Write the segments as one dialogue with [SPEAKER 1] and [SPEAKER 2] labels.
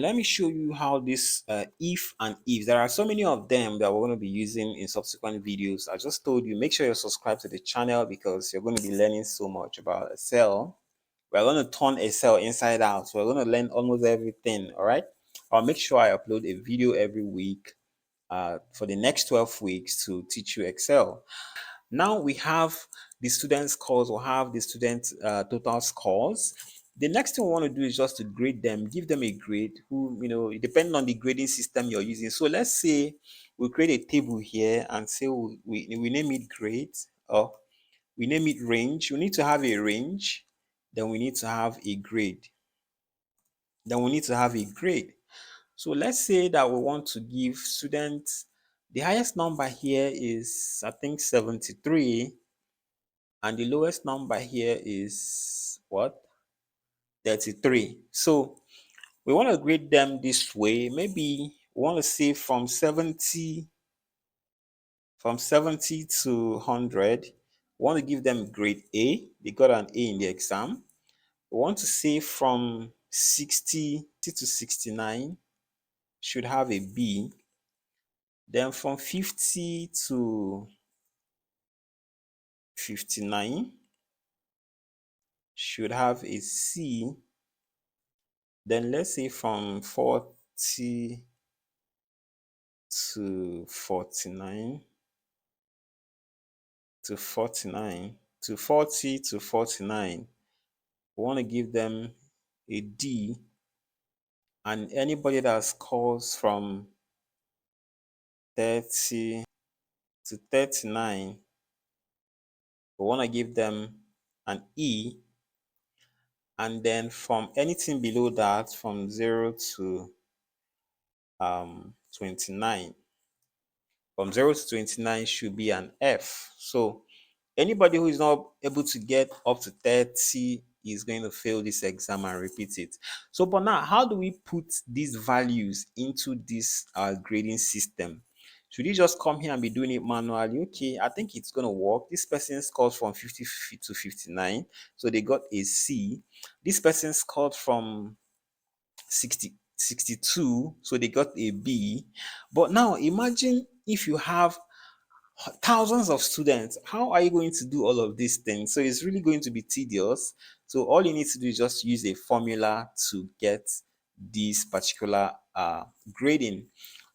[SPEAKER 1] Let me show you how this if and if, there are so many of them that we're going to be using in subsequent videos. I just told you, make sure you're subscribed to the channel because you're going to be learning so much about Excel. We're going to turn Excel inside out. So we're going to learn almost everything. All right. I'll make sure I upload a video every week for the next 12 weeks to teach you Excel. Now we have the student scores, we'll have the student total scores. The next thing we want to do is just to grade them, give them a grade, who, depending on the grading system you're using. So let's say we create a table here and say we name it grade, or we name it range. We need to have a range, then we need to have a grade. Then we need to have a grade. So let's say that we want to give students, the highest number here is, I think, 73. And the lowest number here is what? 33. So we want to grade them this way. Maybe we want to say from 70 to 100. We want to give them grade A. They got an A in the exam. We want to say from 60 to 69 should have a B. Then from 50 to 59 should have a C. Then let's say from 40 to 49 to 49 to 40 to 49, we want to give them a D. And anybody that scores from 30 to 39, we want to give them an E. And then from anything below that, from 0 to 29, from 0 to 29 should be an F. So anybody who is not able to get up to 30 is going to fail this exam and repeat it. So, but now, how do we put these values into this grading system? Should you just come here and be doing it manually? Okay, I think it's going to work. This person scored from 50 to 59, so they got a C. This person scored from 62, so they got a B. But now imagine if you have thousands of students, how are you going to do all of these things? So it's really going to be tedious. So all you need to do is just use a formula to get this particular grading.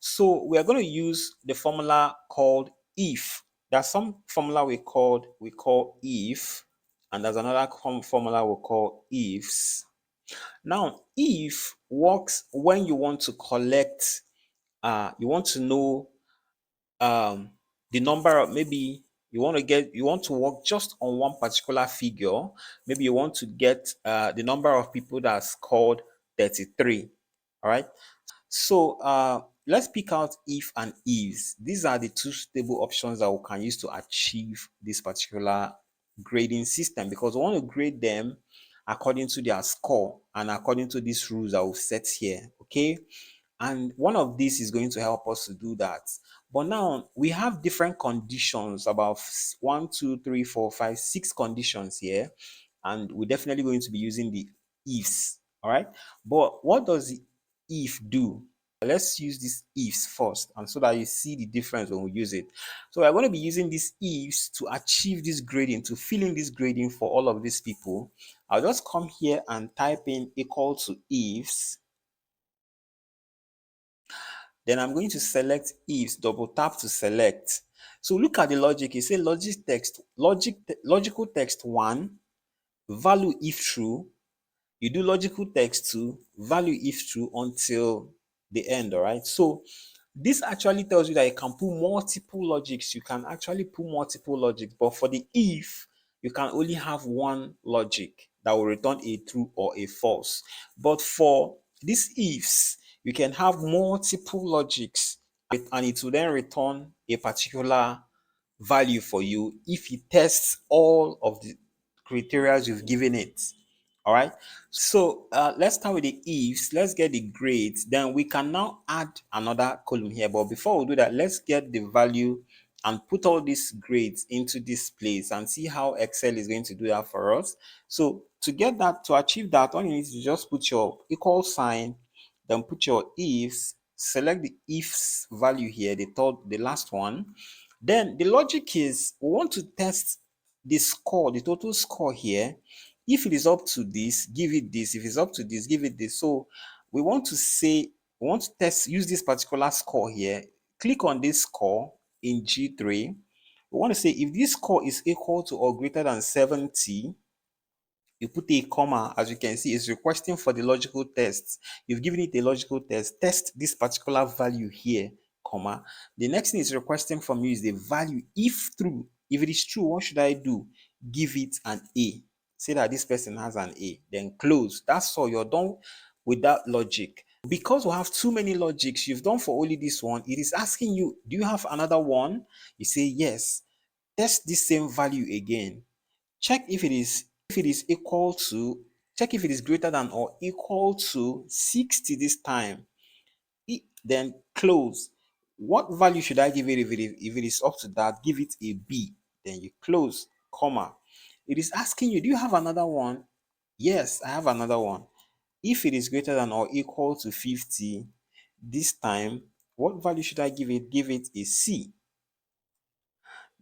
[SPEAKER 1] So we are going to use the formula called if. There's some formula we call if, and there's another formula we call ifs. Now if works when you want to collect, you want to know the number of, maybe you want to work just on one particular figure. Maybe you want to get the number of people that scored 33. All right. So let's pick out if and ifs. These are the two stable options that we can use to achieve this particular grading system, because we want to grade them according to their score and according to these rules that we've set here. Okay. And one of these is going to help us to do that. But now we have different conditions, about 1, 2, 3, 4, 5, 6 conditions here. And we're definitely going to be using the ifs. All right. But what does the if do? Let's use these ifs first, and so that you see the difference when we use it. So we're going to be using these ifs to achieve this grading, to fill in this grading for all of these people. I'll just come here and type in equal to ifs. Then I'm going to select ifs, double tap to select. So look at the logic. It says logical text 1, value if true. You do logical text 2, value if true until the end. All right. So this actually tells you that you can put multiple logics. You can actually put multiple logics, but for the if, you can only have one logic that will return a true or a false. But for these ifs, you can have multiple logics, and it will then return a particular value for you if it tests all of the criteria you've given it. All right. So let's start with the ifs. Let's get the grades. Then we can now add another column here. But before we do that, let's get the value and put all these grades into this place and see how Excel is going to do that for us. So to get that, to achieve that, all you need to just put your equal sign, Then put your ifs, select the ifs value here, the last one. Then the logic is we want to test the score, the total score here. If it is up to this, give it this. If it's up to this, give it this. So we want to say, we want to test, use this particular score here. Click on this score in G3. We want to say if this score is equal to or greater than 70, you put a comma. As you can see, it's requesting for the logical test. You've given it a logical test. Test this particular value here, comma. The next thing it's requesting from you is the value if true. If it is true, what should I do? Give it an A. Say that this person has an A. Then close. That's all. You're done with that logic. Because we have too many logics, you've done for only this one. It is asking you, do you have another one? You say yes. Test this same value again. Check if it is equal to, check if it is greater than or equal to 60 this time. Then close. What value should I give it? If it is up to that, give it a B. Then you close, comma. It is asking you, do you have another one? Yes, I have another one. If it is greater than or equal to 50 this time, what value should I give it? Give it a C.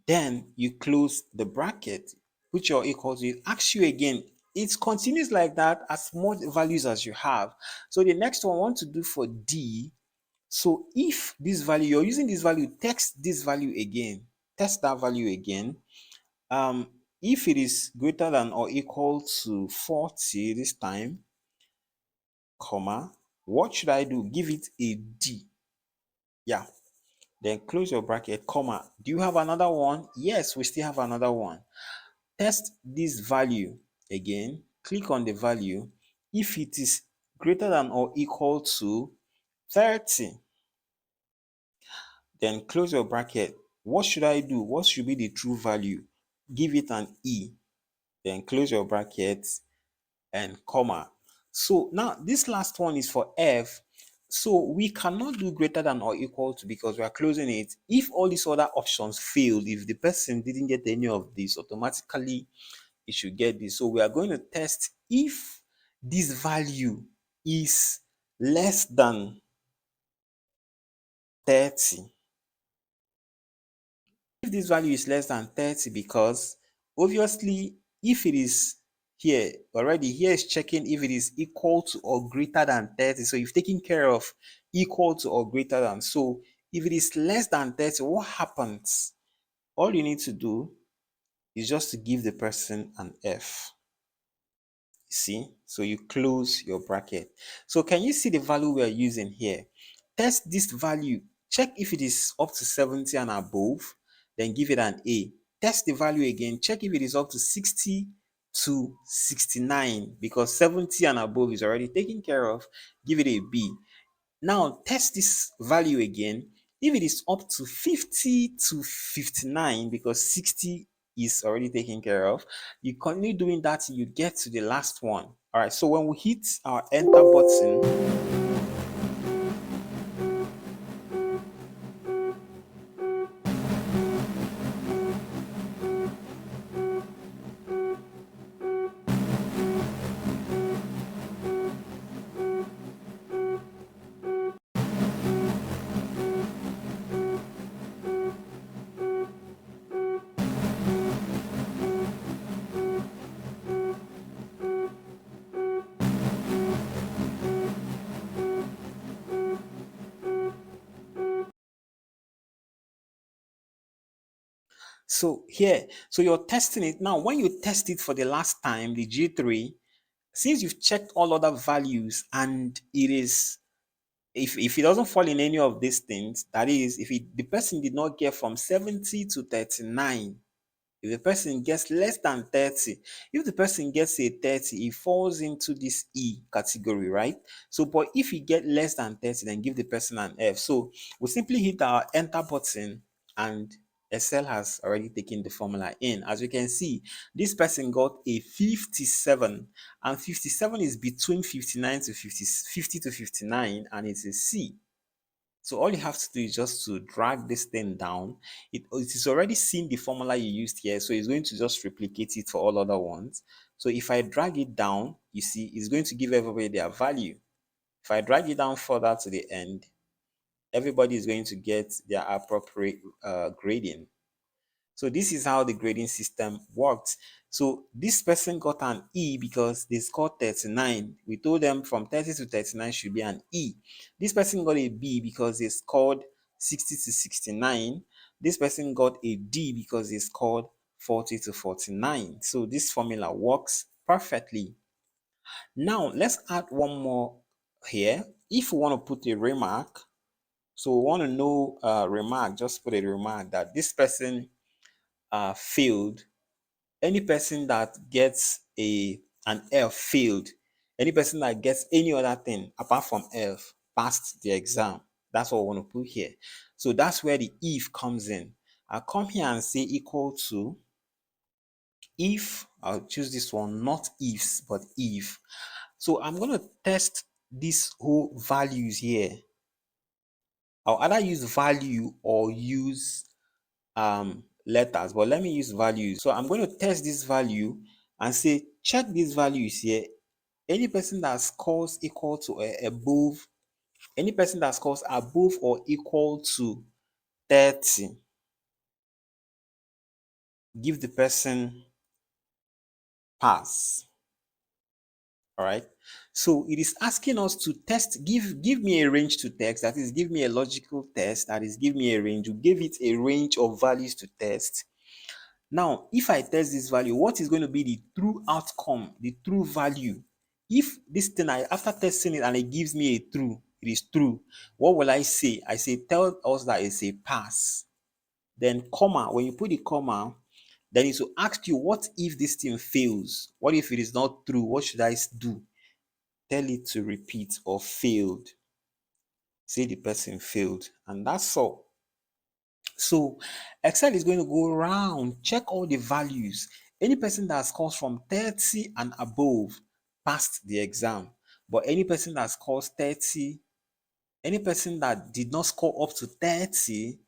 [SPEAKER 1] Then you close the bracket, put your equal to it, asks you again. It continues like that as much values as you have. So the next one I want to do for D. So if this value, you're using this value, text this value again, test that value again. If it is greater than or equal to 40 this time, comma, what should I do? Give it a D. Yeah. Then close your bracket, comma. Do you have another one? Yes, we still have another one. Test this value again. Click on the value. If it is greater than or equal to 30, then close your bracket. What should I do? What should be the true value? Give it an E. Then close your bracket and comma. So now this last one is for F. So we cannot do greater than or equal to because we are closing it. If all these other options failed, if the person didn't get any of these, automatically it should get this. So we are going to test if this value is less than 30. If this value is less than 30, because obviously if it is here already, here is checking if it is equal to or greater than 30. So you've taken care of equal to or greater than. So if it is less than 30, what happens? All you need to do is just to give the person an F. See, so you close your bracket. So can you see the value we are using here? Test this value, check if it is up to 70 and above, then give it an A. Test the value again, check if it is up to 60 to 69, because 70 and above is already taken care of, give it a B. Now test this value again. If it is up to 50 to 59, because 60 is already taken care of, you continue doing that till you get to the last one. All right, so when we hit our enter button, so here, so you're testing it. Now, when you test it for the last time, the G3, since you've checked all other values and it is, if it doesn't fall in any of these things, that is, if the person did not get from 70 to 39, if the person gets less than 30, if the person gets a 30, it falls into this E category, right? So, but if you get less than 30, then give the person an F. So we simply hit our enter button and Excel has already taken the formula in. As you can see, this person got a 57, and 57 is between 59 to 50 to 59, and it's a C. So all you have to do is just to drag this thing down. It is already seen the formula you used here, so it's going to just replicate it for all other ones. So if I drag it down, you see, it's going to give everybody their value. If I drag it down further to the end, everybody is going to get their appropriate grading. So this is how the grading system works. So this person got an E because they scored 39. We told them from 30 to 39 should be an E. This person got a B because they scored 60 to 69. This person got a D because they scored 40 to 49. So this formula works perfectly. Now let's add one more here. If we want to put a remark, so we want to know remark, just put a remark that this person failed. Any person that gets an F failed. Any person that gets any other thing apart from F passed the exam. That's what we want to put here. So that's where the if comes in. I'll come here and say equal to if. I'll choose this one, not ifs, but if. So I'm going to test these whole values here. I'll either use value or use letters, but let me use values. So I'm going to test this value and say check these values here. Any person that scores equal to or above, any person that scores above or equal to 30, give the person pass. All right, so it is asking us to test, give me a range to test, that is give me a logical test, that is give me a range. You give it a range of values to test. Now, if I test this value, what is going to be the true outcome, the true value? If this thing, after testing it and it gives me a true, it is true, what will I say? I say, tell us that it's a pass. Then comma, when you put the comma, then it will ask you, what if this thing fails? What if it is not true? What should I do? Tell it to repeat or failed. Say the person failed. And that's all. So Excel is going to go around, check all the values. Any person that scores from 30 and above passed the exam. But any person that scores 30, any person that did not score up to 30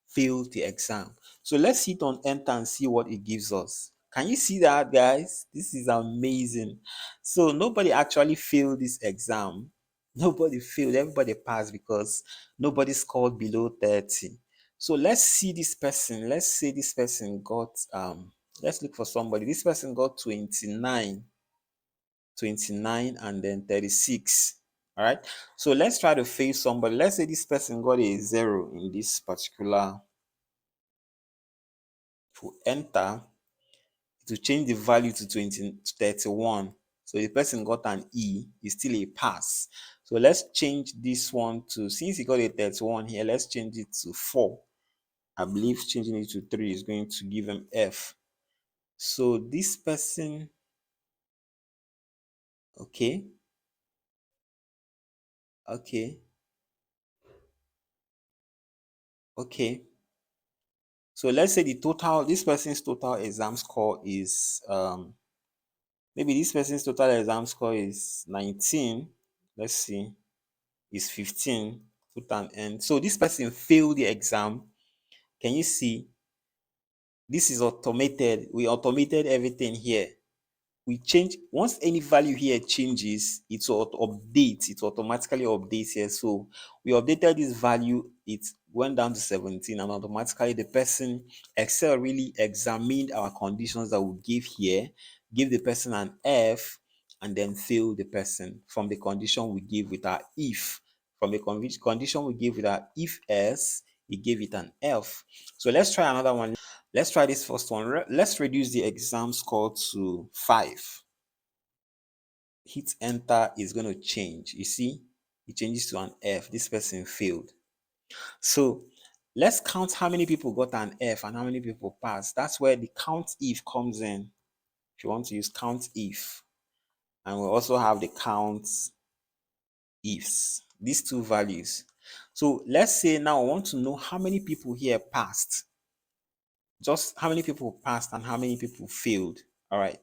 [SPEAKER 1] failed the exam. So let's hit on enter and see what it gives us. Can you see that, guys? This is amazing. So nobody actually failed this exam. Nobody failed. Everybody passed because nobody scored below 30. So let's see this person. Let's say this person got let's look for somebody. This person got 29 and then 36. All right, so let's try to face somebody. Let's say this person got a 0 in this particular. If we enter, to change the value to 31, so the person got an E, is still a pass. So let's change this one to, since he got a 31 here, let's change it to 4. I believe changing it to 3 is going to give him F. So this person, okay, okay, okay. So let's say the total, this person's total exam score is maybe this person's total exam score is 19. Let's see, is 15. Put an end. So this person failed the exam. Can you see? This is automated. We automated everything here. We change, once any value here changes, it will update, it automatically updates here. So we updated this value, it went down to 17, and automatically the person, Excel really examined our conditions that we give here, give the person an F, and then fail the person from the condition we give with our if. From the condition we give with our if else, it gave it an F. So let's try another one. Let's try this first one. Let's reduce the exam score to 5. Hit enter is going to change. You see, it changes to an F. This person failed. So let's count how many people got an F and how many people passed. That's where the count if comes in. If you want to use count if, and we also have the count ifs, these two values. So let's say now I want to know how many people here passed. Just how many people passed and how many people failed. All right,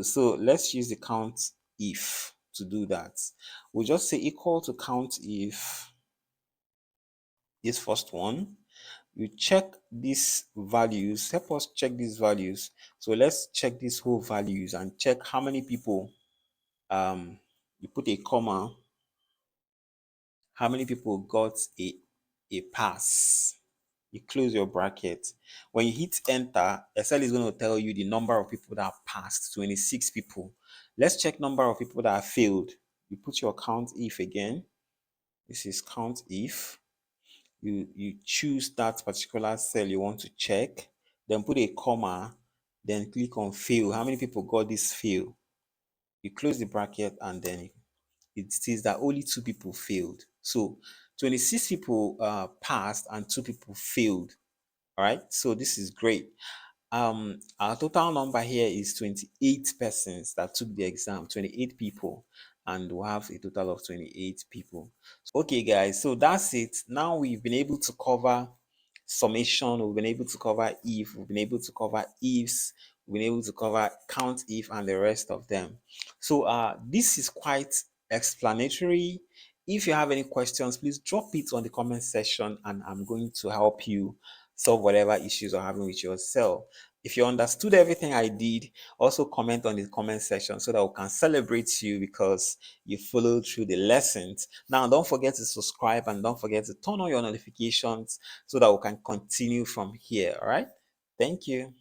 [SPEAKER 1] so let's use the count if to do that. We'll just say equal to count if this first one. You check these values, help us check these values. So let's check these whole values and check how many people, you put a comma, how many people got a pass. You close your bracket. When you hit enter, Excel is going to tell you the number of people that passed, 26 people. Let's check number of people that failed. You put your count if again. This is count if. You choose that particular cell you want to check, then put a comma, then click on fail. How many people got this fail? You close the bracket and then it says that only 2 people failed. So 26 people passed and 2 people failed. All right, so this is great. Our total number here is 28 persons that took the exam, 28 people, and we have a total of 28 people. Okay, guys, so that's it. Now we've been able to cover summation, we've been able to cover if, we've been able to cover ifs, we've been able to cover count if, and the rest of them. So this is quite explanatory. If you have any questions, please drop it on the comment section and I'm going to help you solve whatever issues you're having with yourself. If you understood everything I did, also comment on the comment section so that we can celebrate you because you followed through the lessons. Now, don't forget to subscribe and don't forget to turn on your notifications so that we can continue from here. All right. Thank you.